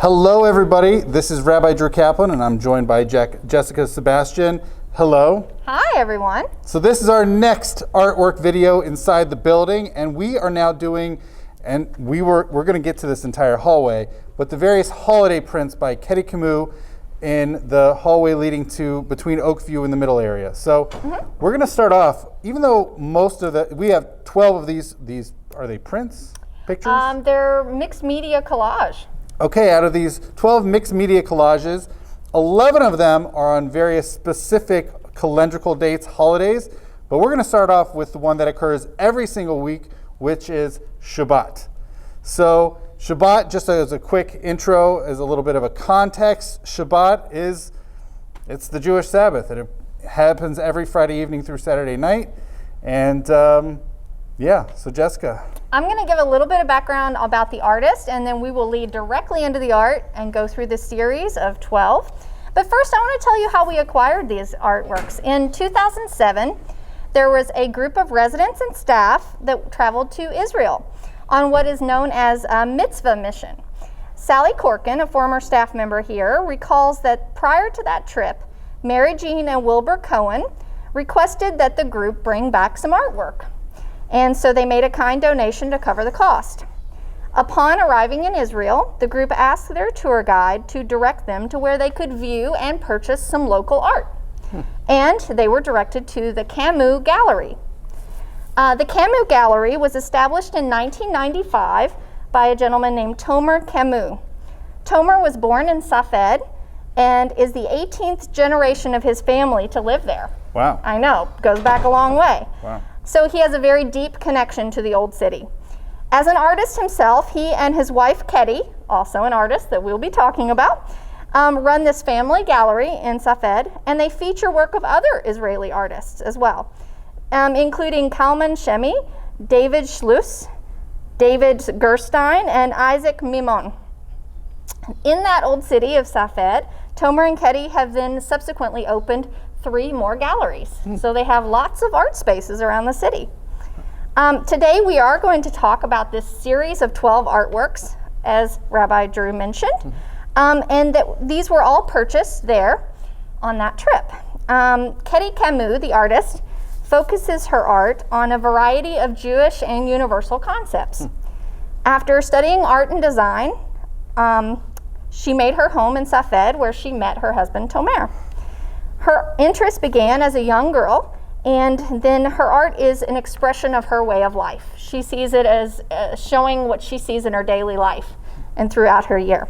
Hello, everybody. This is Rabbi Drew Kaplan, and I'm joined by Jessica Sebastian. Hello. Hi, everyone. So this is our next artwork video inside the building, and we are now doing, and we're going to get to this entire hallway, but the various holiday prints by Ketti Camus in the hallway leading to between Oakview and the middle area. So we're going to start off, even though we have 12 of these are they prints, pictures? They're mixed media collage. Okay, out of these 12 mixed media collages, 11 of them are on various specific calendrical dates, holidays, but we're going to start off with the one that occurs every single week, which is Shabbat. So Shabbat, just as a quick intro, as a little bit of a context, Shabbat it's the Jewish Sabbath. It happens every Friday evening through Saturday night. And so Jessica. I'm going to give a little bit of background about the artist, and then we will lead directly into the art and go through this series of 12. But first, I want to tell you how we acquired these artworks. In 2007, there was a group of residents and staff that traveled to Israel on what is known as a mitzvah mission. Sally Corkin, a former staff member here, recalls that prior to that trip, Mary Jean and Wilbur Cohen requested that the group bring back some artwork. And so they made a kind donation to cover the cost. Upon arriving in Israel, the group asked their tour guide to direct them to where they could view and purchase some local art. And they were directed to the Camus Gallery. The Camus Gallery was established in 1995 by a gentleman named Omir Camus. Tomer was born in Safed and is the 18th generation of his family to live there. Wow. I know, goes back a long way. Wow. So he has a very deep connection to the old city. As an artist himself, he and his wife Ketti, also an artist that we'll be talking about, run this family gallery in Safed, and they feature work of other Israeli artists as well, including Kalman Shemi, David Schluss, David Gerstein, and Isaac Mimon. In that old city of Safed, Tomer and Ketti have then subsequently opened 3 more galleries. So they have lots of art spaces around the city. Today we are going to talk about this series of 12 artworks, as Rabbi Drew mentioned, and that these were all purchased there on that trip. Ketti Camus, the artist, focuses her art on a variety of Jewish and universal concepts. After studying art and design, she made her home in Safed, where she met her husband Tomer. Her interest began as a young girl, and then her art is an expression of her way of life. She sees it as showing what she sees in her daily life and throughout her year.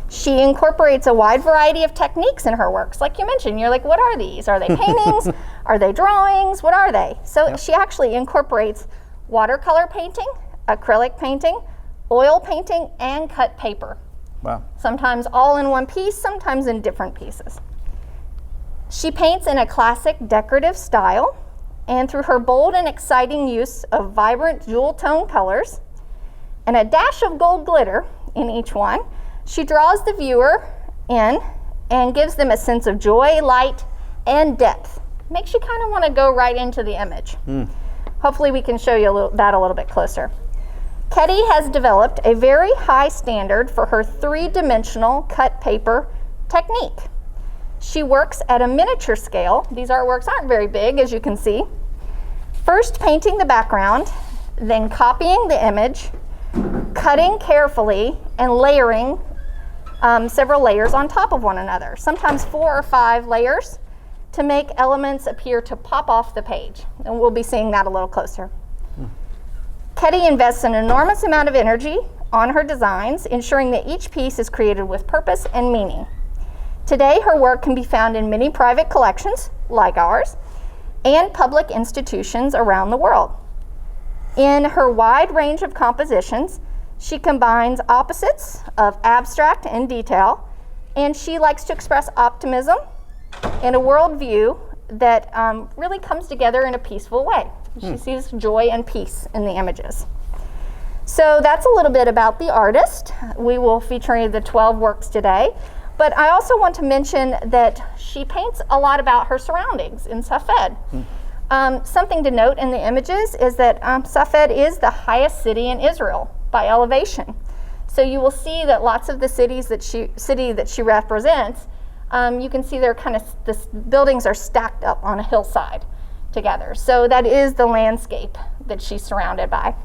She incorporates a wide variety of techniques in her works. Like you mentioned, you're like, what are these? Are they paintings? Are they drawings? What are they? So She actually incorporates watercolor painting, acrylic painting, oil painting, and cut paper. Wow. Sometimes all in one piece, sometimes in different pieces. She paints in a classic decorative style, and through her bold and exciting use of vibrant jewel tone colors and a dash of gold glitter in each one, she draws the viewer in and gives them a sense of joy, light, and depth. Makes you kind of want to go right into the image. Hopefully we can show you that a little bit closer. Ketti has developed a very high standard for her 3-dimensional cut paper technique. She works at a miniature scale. These artworks aren't very big, as you can see. First painting the background, then copying the image, cutting carefully, and layering several layers on top of one another, sometimes 4 or 5 layers, to make elements appear to pop off the page. And we'll be seeing that a little closer. Ketti invests an enormous amount of energy on her designs, ensuring that each piece is created with purpose and meaning. Today, her work can be found in many private collections, like ours, and public institutions around the world. In her wide range of compositions, she combines opposites of abstract and detail, and she likes to express optimism in a worldview that really comes together in a peaceful way. She sees joy and peace in the images. So that's a little bit about the artist. We will feature the 12 works today. But I also want to mention that she paints a lot about her surroundings in Safed. Something to note in the images is that Safed is the highest city in Israel by elevation. So you will see that lots of the city that she represents, you can see they're the buildings are stacked up on a hillside together. So that is the landscape that she's surrounded by.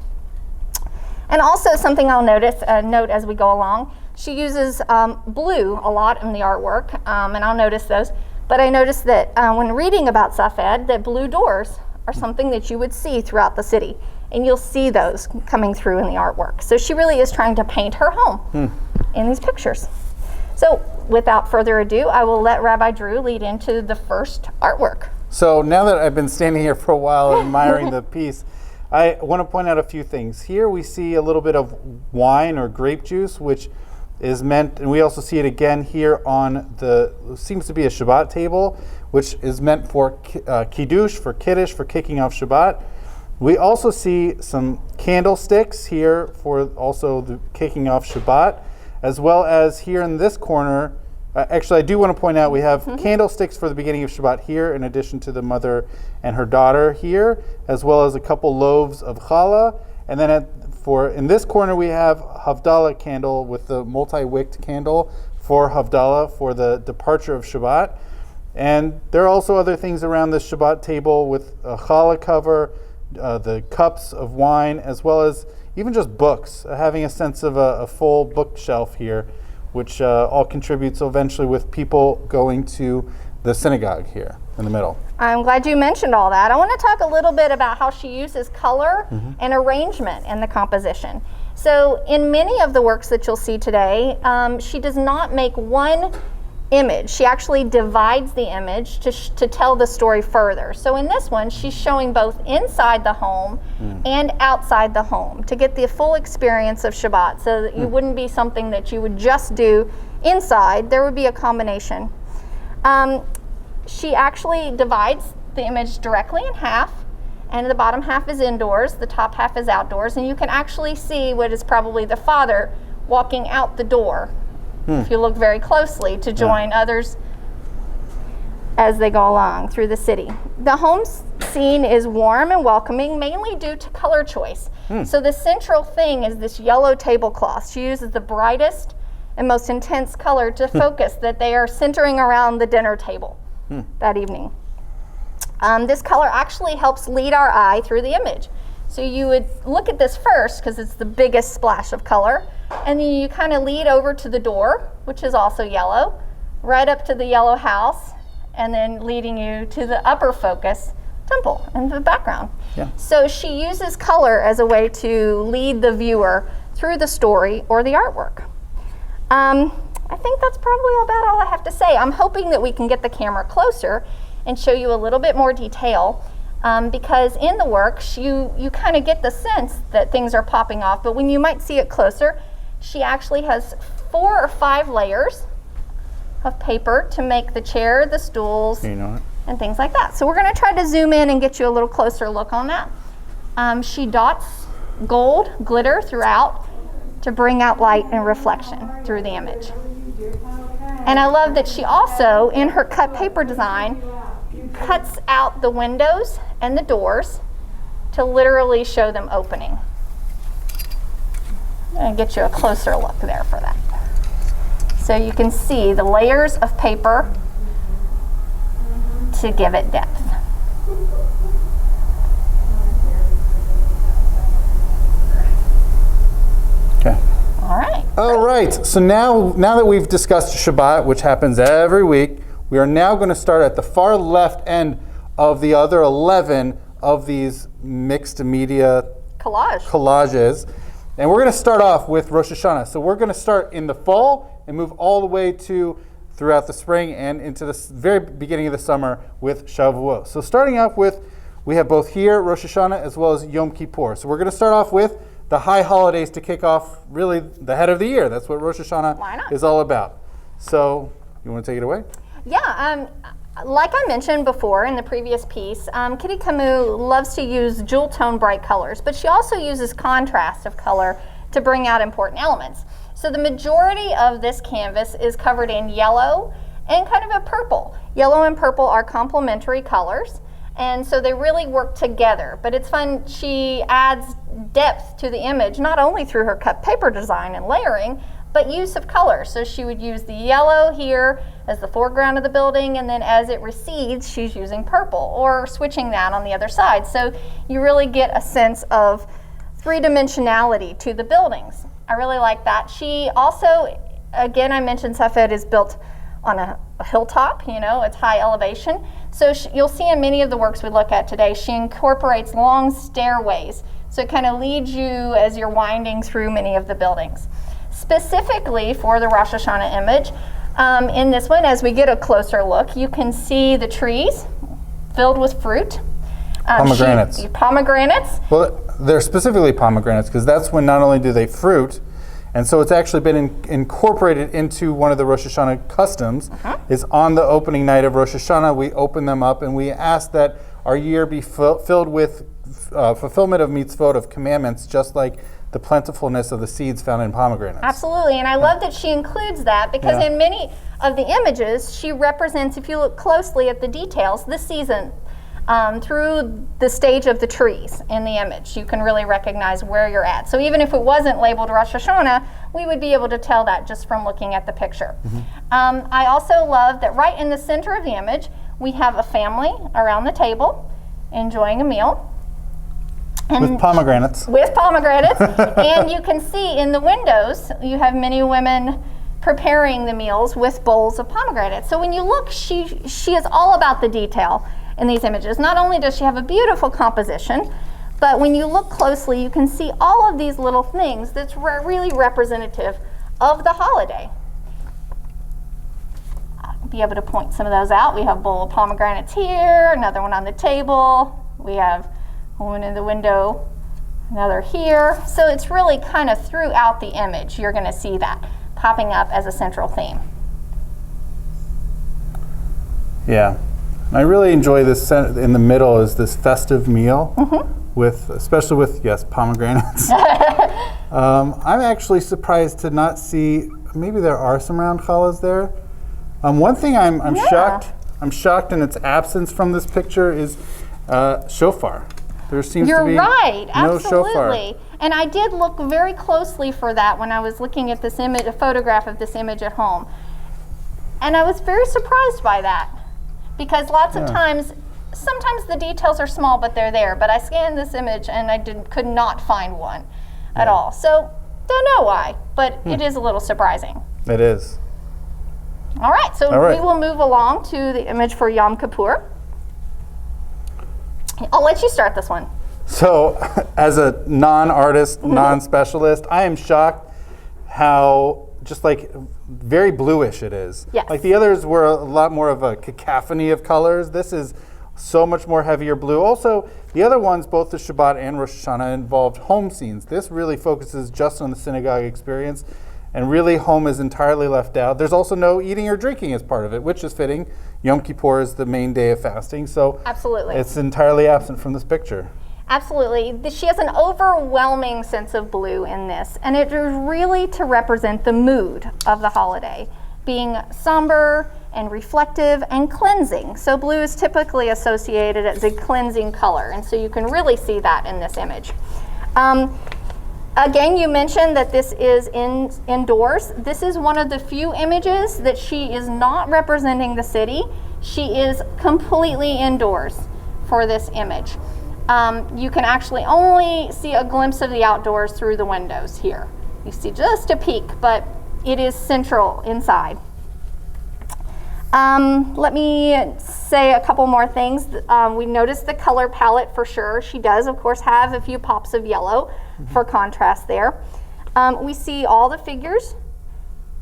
And also something I'll note as we go along, she uses blue a lot in the artwork, and I'll notice those. But I noticed that when reading about Safed, that blue doors are something that you would see throughout the city. And you'll see those coming through in the artwork. So she really is trying to paint her home in these pictures. So without further ado, I will let Rabbi Drew lead into the first artwork. So now that I've been standing here for a while admiring the piece, I want to point out a few things. Here we see a little bit of wine or grape juice, which is meant, and we also see it again here on seems to be a Shabbat table, which is meant for kiddush, for kiddush, for kicking off Shabbat. We also see some candlesticks here for also the kicking off Shabbat, as well as here in this corner. Actually, I do want to point out we have candlesticks for the beginning of Shabbat here, in addition to the mother and her daughter here, as well as a couple loaves of challah. And then in this corner we have Havdalah candle with the multi-wicked candle for Havdalah for the departure of Shabbat. And there are also other things around the Shabbat table with a challah cover, the cups of wine, as well as even just books, having a sense of a full bookshelf here, which all contributes eventually with people going to the synagogue here in the middle. I'm glad you mentioned all that. I want to talk a little bit about how she uses color and arrangement in the composition. So in many of the works that you'll see today, she does not make one image. She actually divides the image to tell the story further. So in this one, she's showing both inside the home and outside the home to get the full experience of Shabbat, so that you wouldn't be something that you would just do inside. There would be a combination. She actually divides the image directly in half, and the bottom half is indoors, the top half is outdoors, and you can actually see what is probably the father walking out the door, if you look very closely, to join others as they go along through the city. The home scene is warm and welcoming, mainly due to color choice. So the central thing is this yellow tablecloth. She uses the brightest and most intense color to focus that they are centering around the dinner table that evening. This color actually helps lead our eye through the image. So you would look at this first because it's the biggest splash of color, and then you kind of lead over to the door, which is also yellow, right up to the yellow house, and then leading you to the upper focus temple in the background. So she uses color as a way to lead the viewer through the story or the artwork. I think that's probably about all I have to say. I'm hoping that we can get the camera closer and show you a little bit more detail, because in the work you kind of get the sense that things are popping off, but when you might see it closer, she actually has 4 or 5 layers of paper to make the chair, the stools, and things like that. So we're going to try to zoom in and get you a little closer look on that. She dots gold glitter throughout to bring out light and reflection through the image. And I love that she also, in her cut paper design, cuts out the windows and the doors to literally show them opening. I'm going to get you a closer look there for that. So you can see the layers of paper to give it depth. Okay. All right. All right. So now that we've discussed Shabbat, which happens every week, we are now going to start at the far left end of the other 11 of these mixed media collages. And we're going to start off with Rosh Hashanah. So we're going to start in the fall and move all the way to throughout the spring and into the very beginning of the summer with Shuvuot. So starting off with, we have both here Rosh Hashanah as well as Yom Kippur. So we're going to start off with the high holidays to kick off really the head of the year. That's what Rosh Hashanah is all about. So you want to take it away? Yeah, like I mentioned before in the previous piece, Ketti Camus loves to use jewel tone bright colors, but she also uses contrast of color to bring out important elements. So the majority of this canvas is covered in yellow and kind of a purple. Yellow and purple are complementary colors, and so they really work together. But it's fun, she adds depth to the image, not only through her cut paper design and layering, but use of color. So she would use the yellow here as the foreground of the building, and then as it recedes, she's using purple, or switching that on the other side. So you really get a sense of three-dimensionality to the buildings. I really like that. She also, again, I mentioned Safed is built on a hilltop, you know, it's high elevation. So you'll see in many of the works we look at today, she incorporates long stairways. So it kind of leads you as you're winding through many of the buildings. Specifically for the Rosh Hashanah image, in this one, as we get a closer look, you can see the trees filled with fruit. Pomegranates. Pomegranates. Well, they're specifically pomegranates because that's when not only do they fruit, and so it's actually been incorporated into one of the Rosh Hashanah customs, is on the opening night of Rosh Hashanah, we open them up and we ask that our year be filled with fulfillment of mitzvot, of commandments, just like the plentifulness of the seeds found in pomegranates. Absolutely, and I love that she includes that because in many of the images, she represents, if you look closely at the details, the season through the stage of the trees in the image. You can really recognize where you're at. So even if it wasn't labeled Rosh Hashanah, we would be able to tell that just from looking at the picture. I also love that right in the center of the image, we have a family around the table enjoying a meal. And with pomegranates. With pomegranates. And you can see in the windows, you have many women preparing the meals with bowls of pomegranates. So when you look, she is all about the detail in these images. Not only does she have a beautiful composition, but when you look closely, you can see all of these little things that's really representative of the holiday. I'll be able to point some of those out. We have a bowl of pomegranates here, another one on the table. We have one in the window, another here. So it's really kind of throughout the image, you're going to see that popping up as a central theme. Yeah. I really enjoy this in the middle is this festive meal with, especially with, yes, pomegranates. I'm actually surprised to not see, maybe there are some round challahs there. One thing I'm shocked in its absence from this picture is shofar. There seems to be right, no absolutely. shofar. And I did look very closely for that when I was looking at this image, a photograph of this image at home. And I was very surprised by that. Because lots of times, sometimes the details are small, but they're there. But I scanned this image and I could not find one at all. So, don't know why, but it is a little surprising. It is. All right, so we will move along to the image for Yom Kippur. I'll let you start this one. So, as a non-artist, non-specialist, I am shocked how just like very bluish it is. Yes. Like the others were a lot more of a cacophony of colors. This is so much more heavier blue. Also, the other ones, both the Shabbat and Rosh Hashanah, involved home scenes. This really focuses just on the synagogue experience, and really home is entirely left out. There's also no eating or drinking as part of it, which is fitting. Yom Kippur is the main day of fasting, so absolutely, it's entirely absent from this picture. Absolutely. She has an overwhelming sense of blue in this, and it is really to represent the mood of the holiday, being somber and reflective and cleansing. So blue is typically associated as a cleansing color, and so you can really see that in this image. Again, you mentioned that this is indoors. This is one of the few images that she is not representing the city. She is completely indoors for this image. You can actually only see a glimpse of the outdoors through the windows here. You see just a peek, but it is central inside. Let me say a couple more things. We noticed the color palette for sure. She does, of course, have a few pops of yellow for contrast there. We see all the figures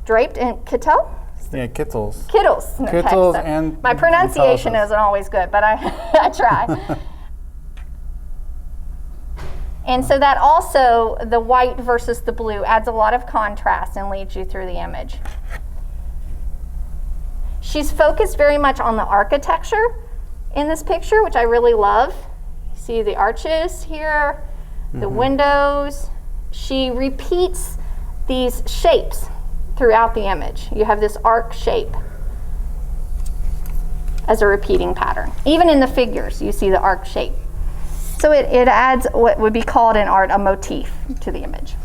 draped in kittel. Yeah, kittels. Kittles. Okay, Kittels so and my pronunciation isn't always good, but I try. And so that also, the white versus the blue, adds a lot of contrast and leads you through the image. She's focused very much on the architecture in this picture, which I really love. You see the arches here, the windows. She repeats these shapes throughout the image. You have this arc shape as a repeating pattern. Even in the figures, you see the arc shape. So it adds what would be called in art a motif to the image.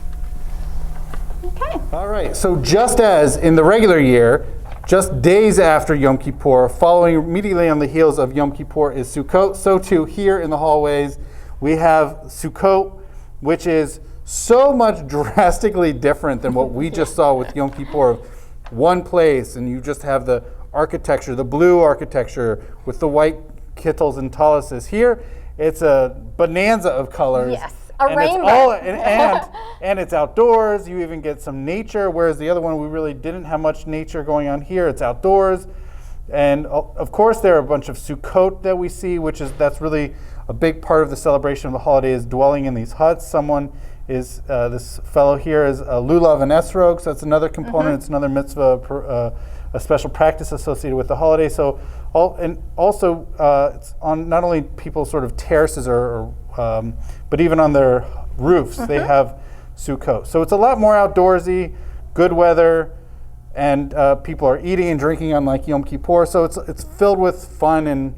Okay. All right, so just as in the regular year, just days after Yom Kippur, following immediately on the heels of Yom Kippur is Sukkot, so too here in the hallways we have Sukkot, which is so much drastically different than what we just saw with Yom Kippur. One place, and you just have the architecture, the blue architecture with the white kittles and taluses. Here, it's a bonanza of colors. Yes, a rainbow. And it's outdoors. You even get some nature, whereas the other one we really didn't have much nature going on here. It's outdoors. And of course, there are a bunch of Sukkot that we see, that's really a big part of the celebration of the holiday, is dwelling in these huts. Someone is, this fellow here is a lulav and esrog, so that's another component. It's another mitzvah, a special practice associated with the holiday. So, it's on not only people's sort of terraces but even on their roofs, they have Sukkot. So it's a lot more outdoorsy, good weather, and people are eating and drinking unlike Yom Kippur. So it's filled with fun and,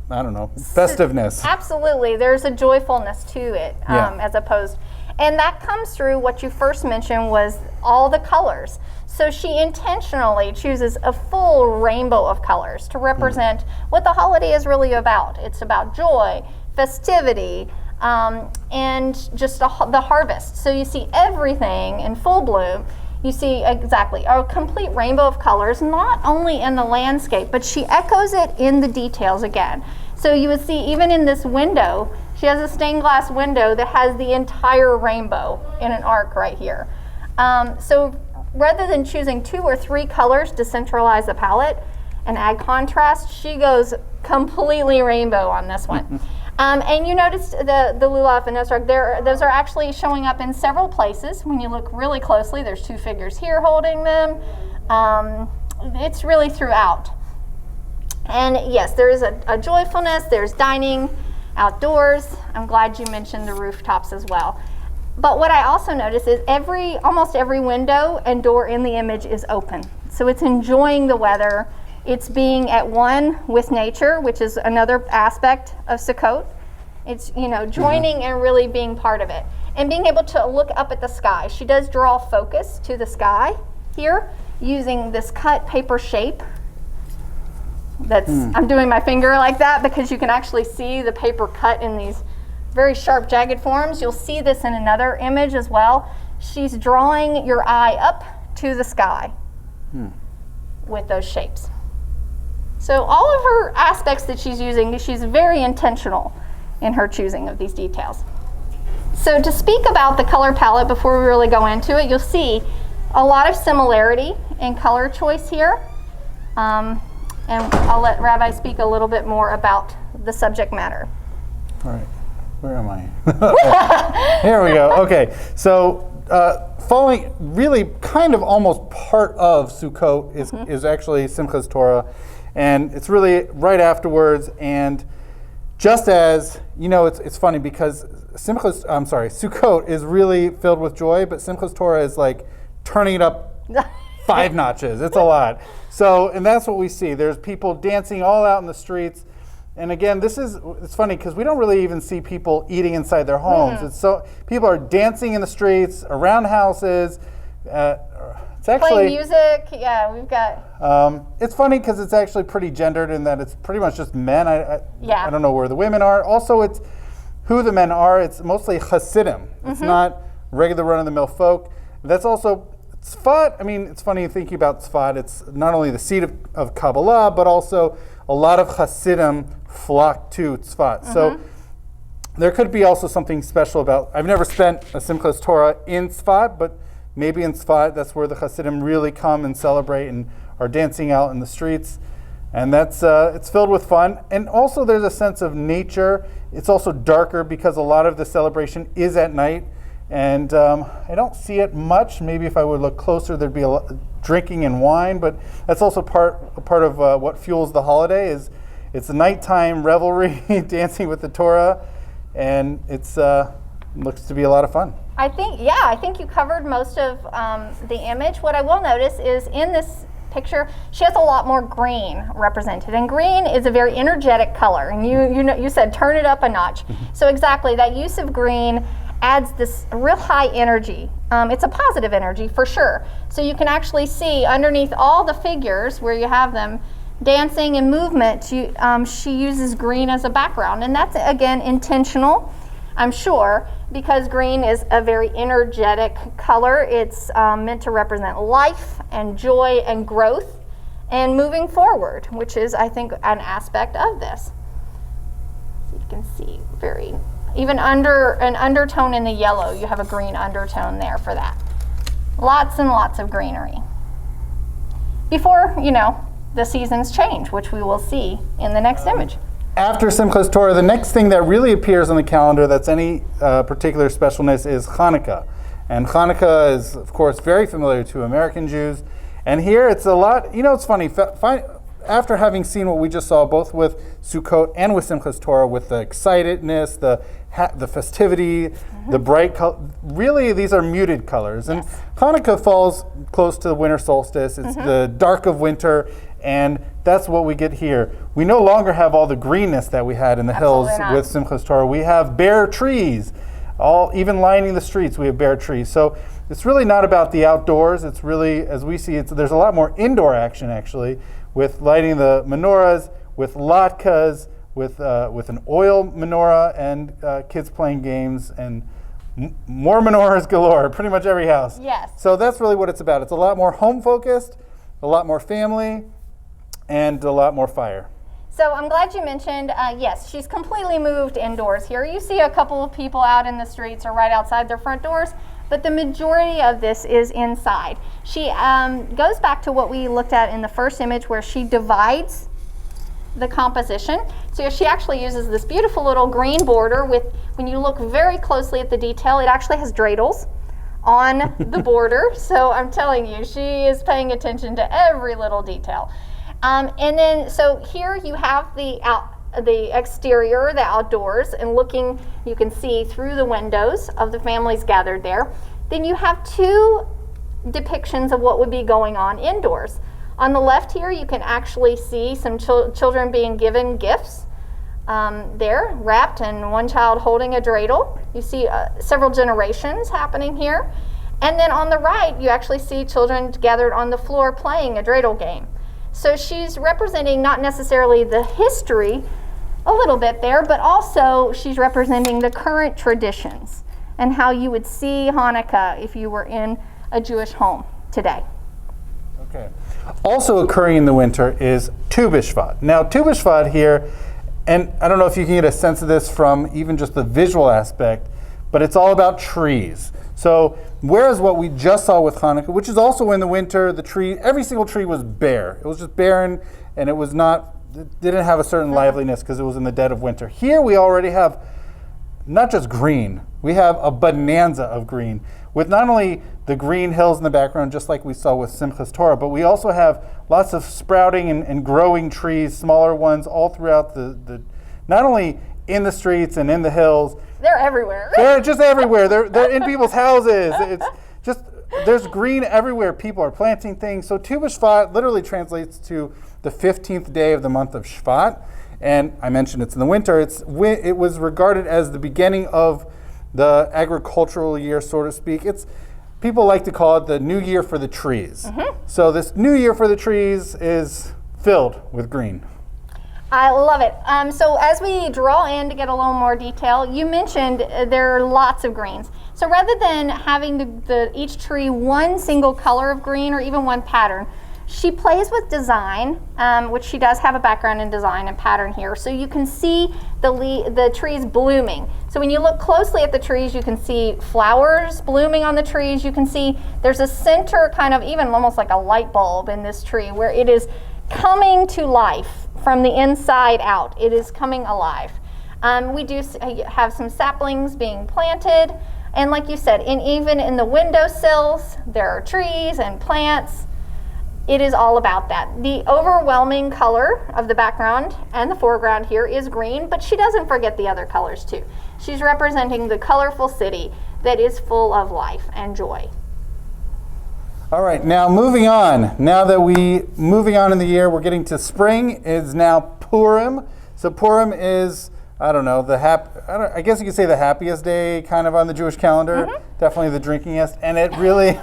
I don't know, festiveness. Absolutely. There's a joyfulness to it as opposed. And that comes through what you first mentioned was all the colors. So she intentionally chooses a full rainbow of colors to represent what the holiday is really about. It's about joy, festivity, and just the harvest. So you see everything in full bloom. You see exactly a complete rainbow of colors, not only in the landscape, but she echoes it in the details again. So you would see even in this window, she has a stained glass window that has the entire rainbow in an arc right here. So rather than choosing 2 or 3 colors to centralize the palette and add contrast, she goes completely rainbow on this one. And you noticed the lulav and esrog, those are actually showing up in several places. When you look really closely, there's 2 figures here holding them. It's really throughout. And yes, there is a joyfulness, there's dining outdoors. I'm glad you mentioned the rooftops as well. But what I also notice is almost every window and door in the image is open. So it's enjoying the weather. It's being at one with nature, which is another aspect of Sukkot. It's, joining and really being part of it. And being able to look up at the sky. She does draw focus to the sky here using this cut paper shape. I'm doing my finger like that because you can actually see the paper cut in these very sharp, jagged forms. You'll see this in another image as well. She's drawing your eye up to the sky with those shapes. So all of her aspects that she's using, she's very intentional in her choosing of these details. So to speak about the color palette before we really go into it, you'll see a lot of similarity in color choice here. And I'll let Rabbi speak a little bit more about the subject matter. All right, where am I? Here we go. Okay, so following really kind of almost part of Sukkot is actually Simchas Torah, and it's really right afterwards. And just as it's funny because Sukkot is really filled with joy, but Simchas Torah is like turning it up 5 notches. It's a lot. So, and that's what we see. There's people dancing all out in the streets. And again, it's funny because we don't really even see people eating inside their homes. People are dancing in the streets, around houses. It's actually playing music. Yeah, we've got. It's funny because it's actually pretty gendered in that it's pretty much just men. I don't know where the women are. Also, it's who the men are. It's mostly Hasidim. It's not regular run-of-the-mill folk. That's also Tzfat. I mean, it's funny thinking about Tzfat. It's not only the seat of Kabbalah, but also a lot of Hasidim flock to Tzfat. So there could be also something special about. I've never spent a Simchas Torah in Tzfat, but maybe in Tzfat, that's where the Hasidim really come and celebrate and are dancing out in the streets. And that's it's filled with fun. And also there's a sense of nature. It's also darker because a lot of the celebration is at night. And I don't see it much. Maybe if I would look closer, there'd be a lot drinking and wine. But that's also part of what fuels the holiday. It's a nighttime revelry, dancing with the Torah, and it's looks to be a lot of fun. I think you covered most of the image. What I will notice is in this picture, she has a lot more green represented. And green is a very energetic color. And you said turn it up a notch. So exactly, that use of green adds this real high energy. It's a positive energy for sure. So you can actually see underneath all the figures where you have them dancing and movement, she uses green as a background. And that's, again, intentional, I'm sure, because green is a very energetic color. It's meant to represent life and joy and growth and moving forward, which is, I think, an aspect of this. So you can see even under an undertone in the yellow, you have a green undertone there for that. Lots and lots of greenery. Before, the seasons change, which we will see in the next image. After Simchas Torah, the next thing that really appears on the calendar that's any particular specialness is Hanukkah. And Hanukkah is, of course, very familiar to American Jews. And here it's a lot, it's funny, after having seen what we just saw, both with Sukkot and with Simchas Torah, with the excitedness, the festivity, the bright color, really these are muted colors. And Hanukkah falls close to the winter solstice. It's the dark of winter, and that's what we get here. We no longer have all the greenness that we had in the hills with Simchas Torah. We have bare trees, even lining the streets. We have bare trees. So it's really not about the outdoors. It's really, as we see, there's a lot more indoor action actually, with lighting the menorahs, with latkes, with an oil menorah, and kids playing games, and more menorahs galore, pretty much every house. Yes. So that's really what it's about. It's a lot more home focused, a lot more family, and a lot more fire. So I'm glad you mentioned, yes, she's completely moved indoors here. You see a couple of people out in the streets or right outside their front doors, but the majority of this is inside. She goes back to what we looked at in the first image where she divides the composition. So she actually uses this beautiful little green border with, when you look very closely at the detail, it actually has dreidels on the border. So I'm telling you, she is paying attention to every little detail. And then, so here you have the exterior, the outdoors, and looking, you can see through the windows of the families gathered there. Then you have two depictions of what would be going on indoors. On the left here, you can actually see some children being given gifts there, wrapped, and one child holding a dreidel. You see several generations happening here. And then on the right, you actually see children gathered on the floor playing a dreidel game. So she's representing not necessarily the history, a little bit there, but also she's representing the current traditions and how you would see Hanukkah if you were in a Jewish home today. Okay. Also occurring in the winter is Tu Bshvat. Now, Tu Bshvat here, and I don't know if you can get a sense of this from even just the visual aspect, but it's all about trees. So whereas what we just saw with Hanukkah, which is also in the winter, every single tree was bare. It was just barren, and it didn't have a certain liveliness because it was in the dead of winter. Here we already have not just green, we have a bonanza of green, with not only the green hills in the background, just like we saw with Simchas Torah, but we also have lots of sprouting and growing trees, smaller ones, all throughout not only in the streets and in the hills. They're everywhere. They're just everywhere. They're in people's houses. It's just, there's green everywhere. People are planting things. So Tu B'Shvat literally translates to the 15th day of the month of Shvat. And I mentioned it's in the winter. It was regarded as the beginning of the agricultural year, so to speak. People like to call it the new year for the trees. So this new year for the trees is filled with green. I love it. So as we draw in to get a little more detail, you mentioned there are lots of greens. So rather than having each tree one single color of green or even one pattern, she plays with design, which she does have a background in design and pattern here. So you can see the trees blooming. So when you look closely at the trees, you can see flowers blooming on the trees. You can see there's a center kind of even almost like a light bulb in this tree where it is coming to life. From the inside out, it is coming alive. We do have some saplings being planted, and like you said, even in the windowsills, there are trees and plants. It is all about that. The overwhelming color of the background and the foreground here is green, but she doesn't forget the other colors too. She's representing the colorful city that is full of life and joy. All right, now moving on. Moving on in the year, we're getting to spring. Is now Purim. So Purim is, I don't know, I guess you could say the happiest day kind of on the Jewish calendar. Definitely the drinkingest. And it really,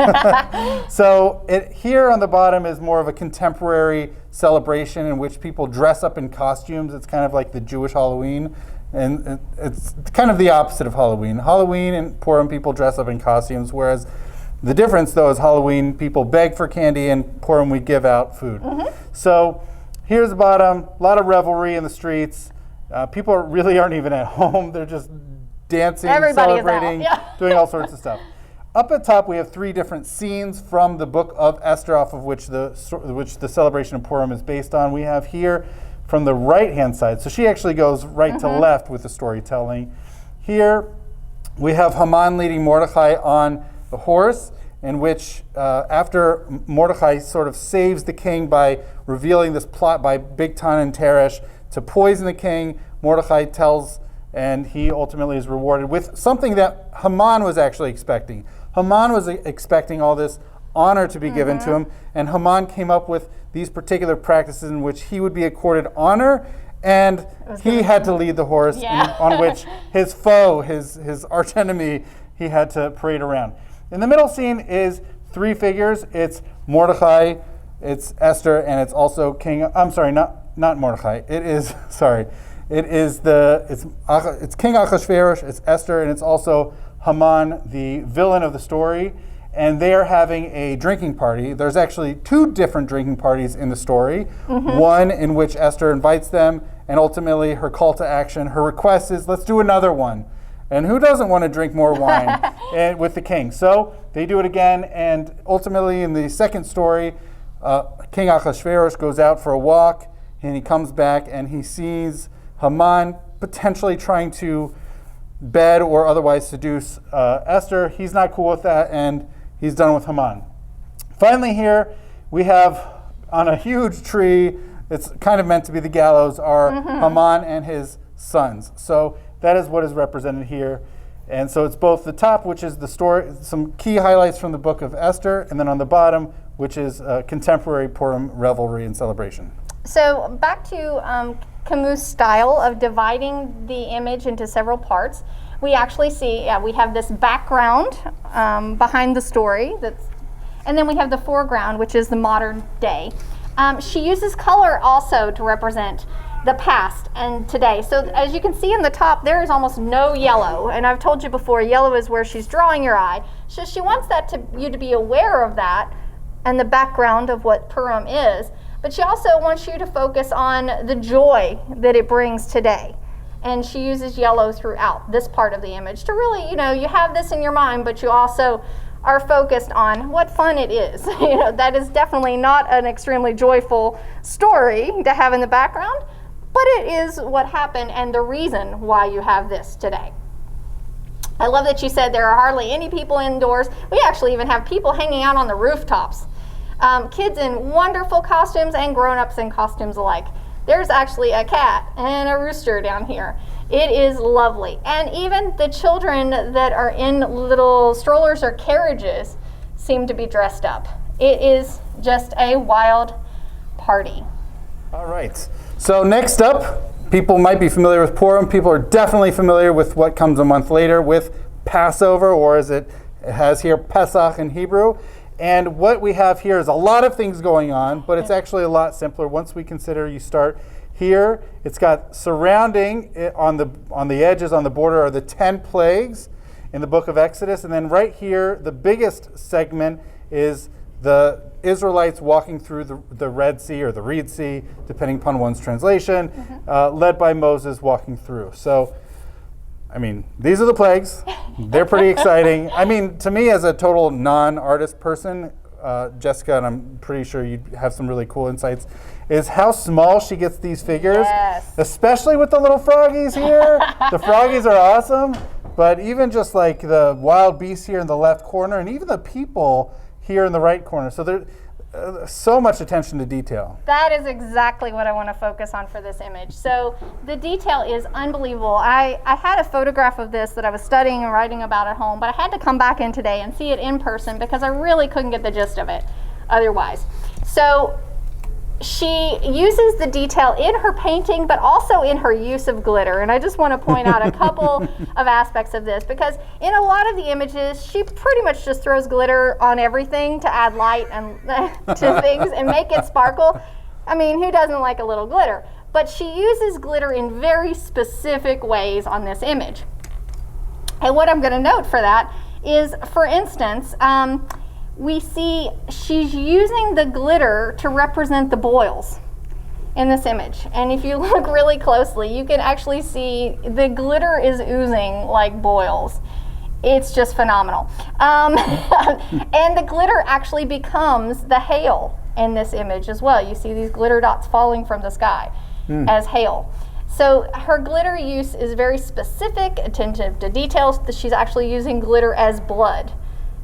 here on the bottom is more of a contemporary celebration in which people dress up in costumes. It's kind of like the Jewish Halloween. And it's kind of the opposite of Halloween. Halloween and Purim, people dress up in costumes, whereas the difference, though, is Halloween, people beg for candy, and Purim, we give out food. So here's the bottom, a lot of revelry in the streets. People really aren't even at home. They're just dancing, celebrating, doing all sorts of stuff. Up at top, we have 3 different scenes from the book of Esther, off of which the celebration of Purim is based on. We have here from the right-hand side. So she actually goes right to left with the storytelling. Here, we have Haman leading Mordecai on the horse, in which after Mordecai sort of saves the king by revealing this plot by Bigtan and Teresh to poison the king, Mordecai tells, and he ultimately is rewarded with something that Haman was actually expecting. Haman was expecting all this honor to be given to him, and Haman came up with these particular practices in which he would be accorded honor, and he had to lead the horse on which his foe, his archenemy, he had to parade around. In the middle scene is 3 figures. It's Mordecai, it's Esther, and it's also King. I'm sorry, not Mordecai. It is it's King Achashverosh, it's Esther, and it's also Haman, the villain of the story. And they are having a drinking party. There's actually 2 different drinking parties in the story. One in which Esther invites them, and ultimately her call to action, her request is, let's do another one. And who doesn't want to drink more wine with the king? So they do it again, and ultimately in the second story, King Achashverosh goes out for a walk, and he comes back and he sees Haman potentially trying to bed or otherwise seduce Esther. He's not cool with that, and he's done with Haman. Finally here, we have on a huge tree, it's kind of meant to be the gallows, are Haman and his sons. So that is what is represented here. And so it's both the top, which is the story, some key highlights from the book of Esther, and then on the bottom, which is contemporary Purim revelry and celebration. So back to Camus' style of dividing the image into several parts. We actually see, we have this background behind the story, and then we have the foreground, which is the modern day. She uses color also to represent the past and today. So as you can see in the top, there is almost no yellow. And I've told you before, yellow is where she's drawing your eye. So she wants you to be aware of that and the background of what Purim is. But she also wants you to focus on the joy that it brings today. And she uses yellow throughout this part of the image to really, you have this in your mind, but you also are focused on what fun it is. That is definitely not an extremely joyful story to have in the background, but it is what happened and the reason why you have this today. I love that you said there are hardly any people indoors. We actually even have people hanging out on the rooftops. Kids in wonderful costumes and grown-ups in costumes alike. There's actually a cat and a rooster down here. It is lovely. And even the children that are in little strollers or carriages seem to be dressed up. It is just a wild party. All right. So next up, people might be familiar with Purim. People are definitely familiar with what comes a month later with Passover, or as it has here, Pesach in Hebrew. And what we have here is a lot of things going on, but it's actually a lot simpler once we consider you start here. It's got surrounding it on the edges, on the border, are the 10 plagues in the book of Exodus. And then right here, the biggest segment is the Israelites walking through the Red Sea or the Reed Sea, depending upon one's translation, led by Moses walking through. So, these are the plagues. They're pretty exciting. To me, as a total non-artist person, Jessica, and I'm pretty sure you have some really cool insights, is how small she gets these figures, especially with the little froggies here. The froggies are awesome, but even just like the wild beasts here in the left corner, and even the people here in the right corner. So so much attention to detail. That is exactly what I want to focus on for this image. So the detail is unbelievable. I had a photograph of this that I was studying and writing about at home, but I had to come back in today and see it in person because I really couldn't get the gist of it otherwise. So she uses the detail in her painting, but also in her use of glitter. And I just want to point out a couple of aspects of this, because in a lot of the images, she pretty much just throws glitter on everything to add light and to things and make it sparkle. I mean, who doesn't like a little glitter? But she uses glitter in very specific ways on this image. And what I'm going to note for that is, for instance, we see she's using the glitter to represent the boils in this image. And if you look really closely, you can actually see the glitter is oozing like boils. It's just phenomenal. And the glitter actually becomes the hail in this image as well. You see these glitter dots falling from the sky as hail. So her glitter use is very specific, attentive to details. She's actually using glitter as blood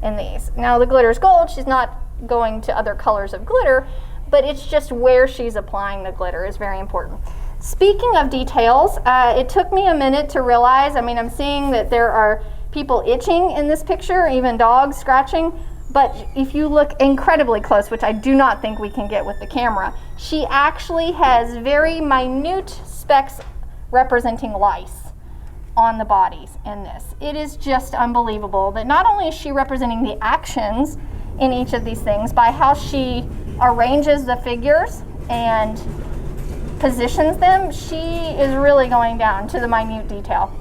in these. Now the glitter is gold. She's not going to other colors of glitter, but it's just where she's applying the glitter is very important. Speaking of details, it took me a minute to realize, I mean, I'm seeing that there are people itching in this picture, even dogs scratching, but if you look incredibly close, which I do not think we can get with the camera, she actually has very minute specks representing lice on the bodies in this. It is just unbelievable that not only is she representing the actions in each of these things by how she arranges the figures and positions them, she is really going down to the minute detail.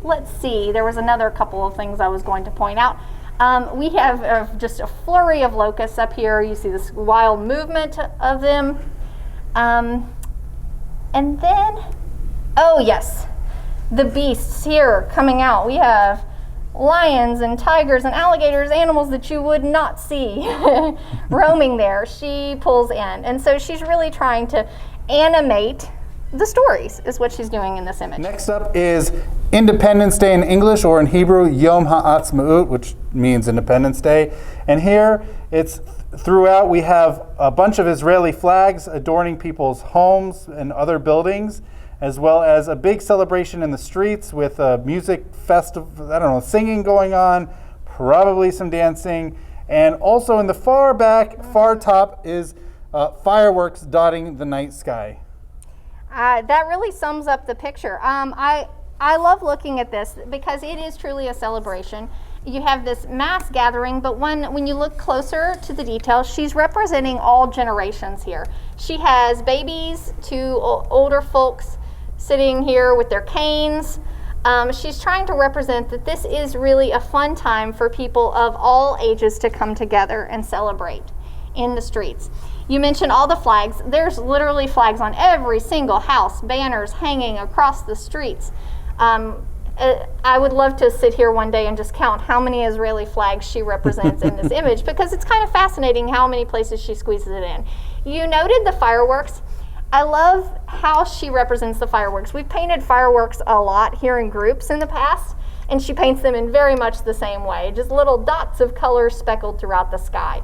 Let's see, there was another couple of things I was going to point out. We have just a flurry of locusts up here. You see this wild movement of them. And then, oh yes, the beasts here coming out. We have lions and tigers and alligators, animals that you would not see roaming there. She pulls in. And so she's really trying to animate the stories, is what she's doing in this image. Next up is Independence Day in English, or in Hebrew, Yom HaAtzmaut, which means Independence Day. And here, it's throughout, we have a bunch of Israeli flags adorning people's homes and other buildings, as well as a big celebration in the streets with a music festival, I don't know, singing going on, probably some dancing. And also in the far back, far top, is fireworks dotting the night sky. That really sums up the picture. I love looking at this because it is truly a celebration. You have this mass gathering, but when you look closer to the details, she's representing all generations here. She has babies to older folks sitting here with their canes. She's trying to represent that this is really a fun time for people of all ages to come together and celebrate in the streets. You mentioned all the flags. There's literally flags on every single house, banners hanging across the streets. I would love to sit here one day and just count how many Israeli flags she represents in this image, because it's kind of fascinating how many places she squeezes it in. You noted the fireworks. I love how she represents the fireworks. We've painted fireworks a lot here in groups in the past, and she paints them in very much the same way, just little dots of color speckled throughout the sky.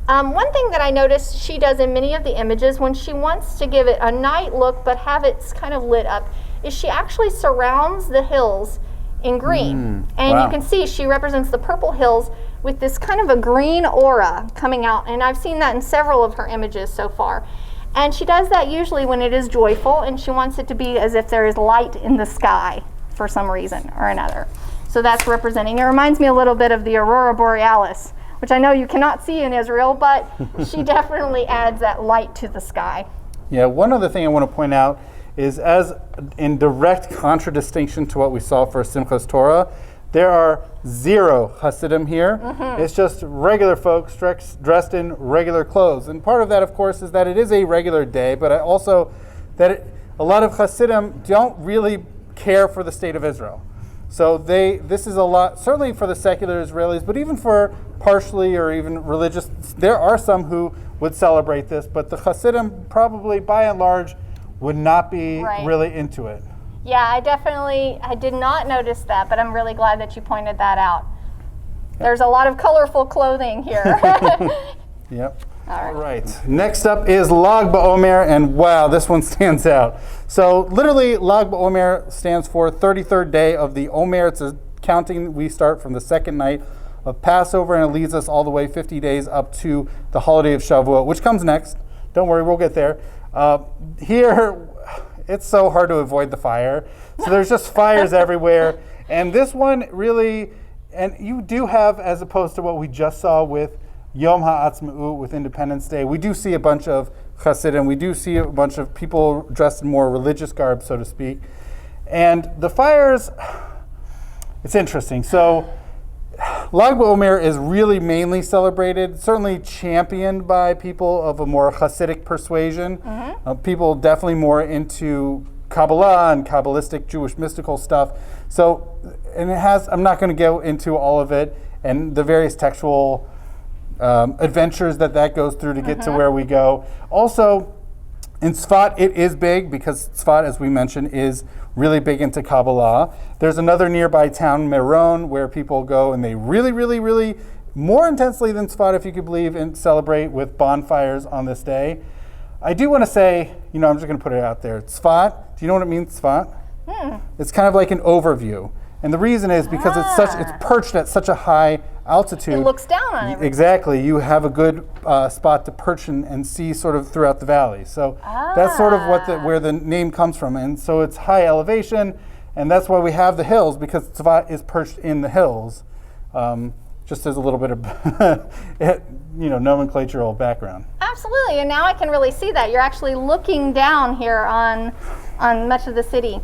One thing that I noticed she does in many of the images, when she wants to give it a night look but have it kind of lit up, is she actually surrounds the hills in green. And wow. You can see she represents the purple hills with this kind of a green aura coming out. And I've seen that in several of her images so far. And she does that usually when it is joyful, and she wants it to be as if there is light in the sky for some reason or another. So that's representing. It reminds me a little bit of the Aurora Borealis, which I know you cannot see in Israel, but she definitely adds that light to the sky. Yeah, one other thing I want to point out is, as in direct contradistinction to what we saw for Simchas Torah, there are 0 Hasidim here. It's just regular folks dressed in regular clothes. And part of that, of course, is that it is a regular day, but also that a lot of Hasidim don't really care for the state of Israel. So this is a lot, certainly for the secular Israelis, but even for partially or even religious, there are some who would celebrate this, but the Hasidim probably, by and large, would not be really into it. Yeah, I did not notice that, but I'm really glad that you pointed that out. There's a lot of colorful clothing here. Yep. All right. Next up is Lag BaOmer, and wow, this one stands out. So literally, Lag BaOmer stands for 33rd day of the Omer. It's a counting. We start from the second night of Passover, and it leads us all the way 50 days up to the holiday of Shuvuot, which comes next. Don't worry, we'll get there. Here, it's so hard to avoid the fire. So there's just fires everywhere. And this one really, and you do have, as opposed to what we just saw with Yom HaAtzmaut, with Independence Day, we do see a bunch of Hasidim, we do see a bunch of people dressed in more religious garb, so to speak. And the fires, it's interesting. So Lag BaOmer is really mainly celebrated, certainly championed by people of a more Hasidic persuasion. People definitely more into Kabbalah and Kabbalistic Jewish mystical stuff. So, and it has, I'm not going to go into all of it and the various textual adventures that goes through to get to where we go. Also, in Tzfat, it is big because Tzfat, as we mentioned, is really big into Kabbalah. There's another nearby town, Meron, where people go and they really, really, really, more intensely than Tzfat, if you could believe, and celebrate with bonfires on this day. I do want to say, I'm just going to put it out there. Tzfat, do you know what it means, Tzfat? It's kind of like an overview. And the reason is because it's perched at such a high altitude. It looks down on everything. Exactly. You have a good spot to perch and see sort of throughout the valley. So that's sort of where the name comes from. And so it's high elevation, and that's why we have the hills, because Tzfat is perched in the hills. Just as a little bit of nomenclatural background. Absolutely, and now I can really see that. You're actually looking down here on much of the city.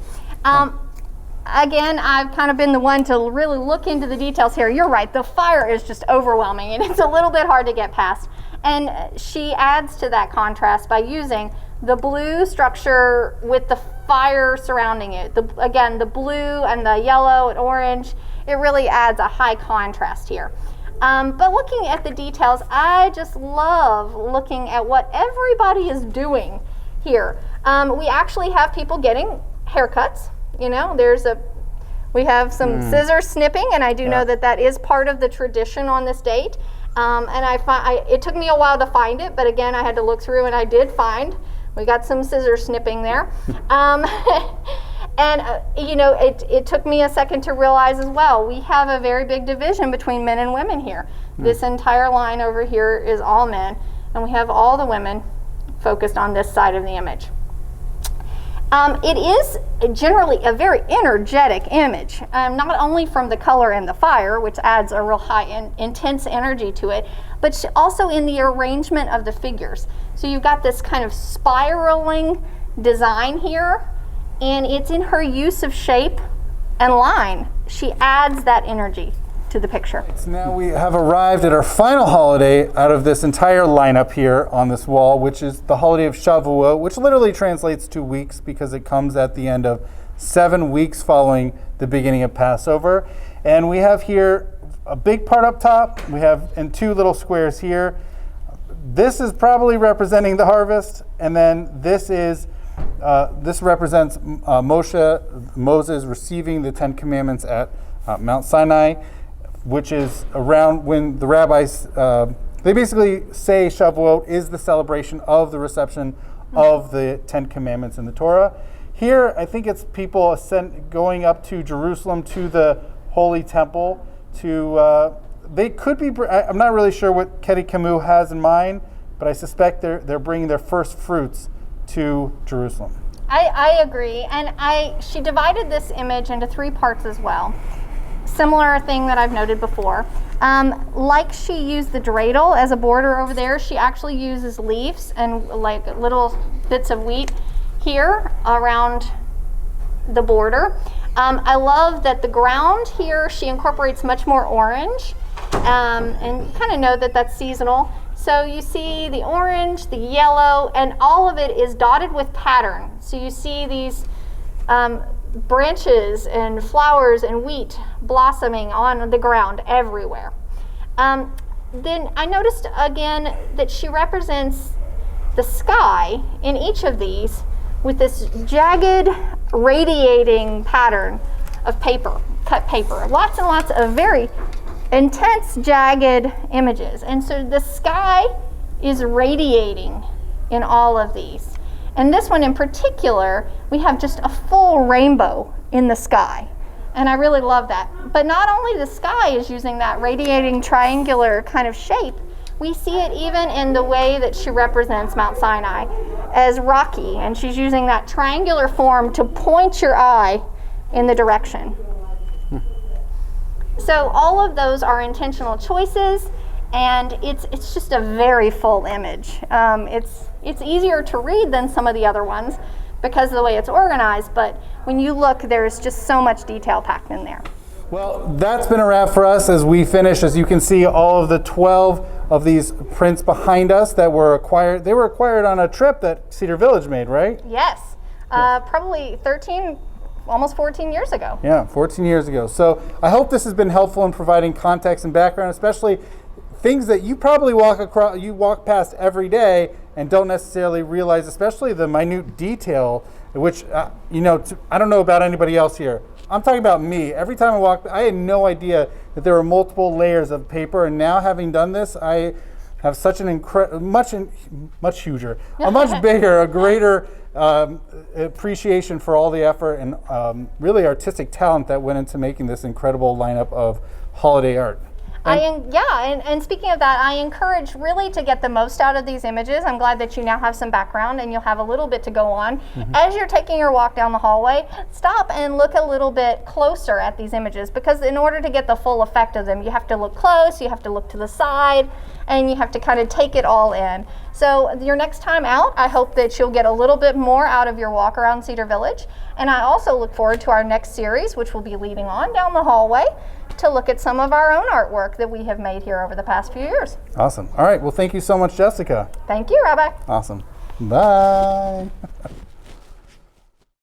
Again, I've kind of been the one to really look into the details here. You're right, the fire is just overwhelming, and it's a little bit hard to get past. And she adds to that contrast by using the blue structure with the fire surrounding it. Again, the blue and the yellow and orange, it really adds a high contrast here. But looking at the details, I just love looking at what everybody is doing here. We actually have people getting haircuts. We have some scissor snipping, and I do know that is part of the tradition on this date. And it took me a while to find it, but again, I had to look through, and I did find. We got some scissor snipping there. It took me a second to realize as well, we have a very big division between men and women here. This entire line over here is all men, and we have all the women focused on this side of the image. It is generally a very energetic image, not only from the color and the fire, which adds a real high intense energy to it, but also in the arrangement of the figures. So you've got this kind of spiraling design here, and it's in her use of shape and line. She adds that energy to the picture. So now we have arrived at our final holiday out of this entire lineup here on this wall, which is the holiday of Shavuot, which literally translates to weeks because it comes at the end of 7 weeks following the beginning of Passover. And we have here a big part up top. We have in 2 little squares here. This is probably representing the harvest, and then this represents Moses receiving the 10 Commandments at Mount Sinai, which is around when the rabbis, they basically say Shavuot is the celebration of the reception of the 10 Commandments in the Torah. Here, I think it's people going up to Jerusalem to the Holy Temple they could be, I'm not really sure what Ketti Camus has in mind, but I suspect they're bringing their first fruits to Jerusalem. I agree, and she divided this image into 3 parts as well. Similar thing that I've noted before. Like she used the dreidel as a border over there, she actually uses leaves and like little bits of wheat here around the border. I love that the ground here, she incorporates much more orange, and you kind of know that that's seasonal. So you see the orange, the yellow, and all of it is dotted with pattern. So you see these branches and flowers and wheat blossoming on the ground everywhere. Then I noticed again that she represents the sky in each of these with this jagged, radiating pattern of paper, cut paper. Lots and lots of very intense, jagged images. And so the sky is radiating in all of these. And this one in particular, we have just a full rainbow in the sky. And I really love that. But not only the sky is using that radiating triangular kind of shape, we see it even in the way that she represents Mount Sinai as rocky. And she's using that triangular form to point your eye in the direction. So all of those are intentional choices, and it's just a very full image. It's easier to read than some of the other ones because of the way it's organized, but when you look, there's just so much detail packed in there. Well, that's been a wrap for us as we finish. As you can see, all of the 12 of these prints behind us that were acquired. They were acquired on a trip that Cedar Village made, right? Yes, probably 13, almost 14 years ago. Yeah, 14 years ago. So I hope this has been helpful in providing context and background, especially things that you probably walk past every day and don't necessarily realize, especially the minute detail, which, I don't know about anybody else here. I'm talking about me. Every time I walk, I had no idea that there were multiple layers of paper, and now having done this, I have such an much huger, a much bigger, a greater appreciation for all the effort and really artistic talent that went into making this incredible lineup of holiday art. And speaking of that, I encourage really to get the most out of these images. I'm glad that you now have some background and you'll have a little bit to go on. As you're taking your walk down the hallway, stop and look a little bit closer at these images, because in order to get the full effect of them, you have to look close, you have to look to the side, and you have to kind of take it all in. So your next time out, I hope that you'll get a little bit more out of your walk around Cedar Village. And I also look forward to our next series, which will be leading on down the hallway, to look at some of our own artwork that we have made here over the past few years. Awesome. All right. Well, thank you so much, Jessica. Thank you, Rabbi. Awesome. Bye.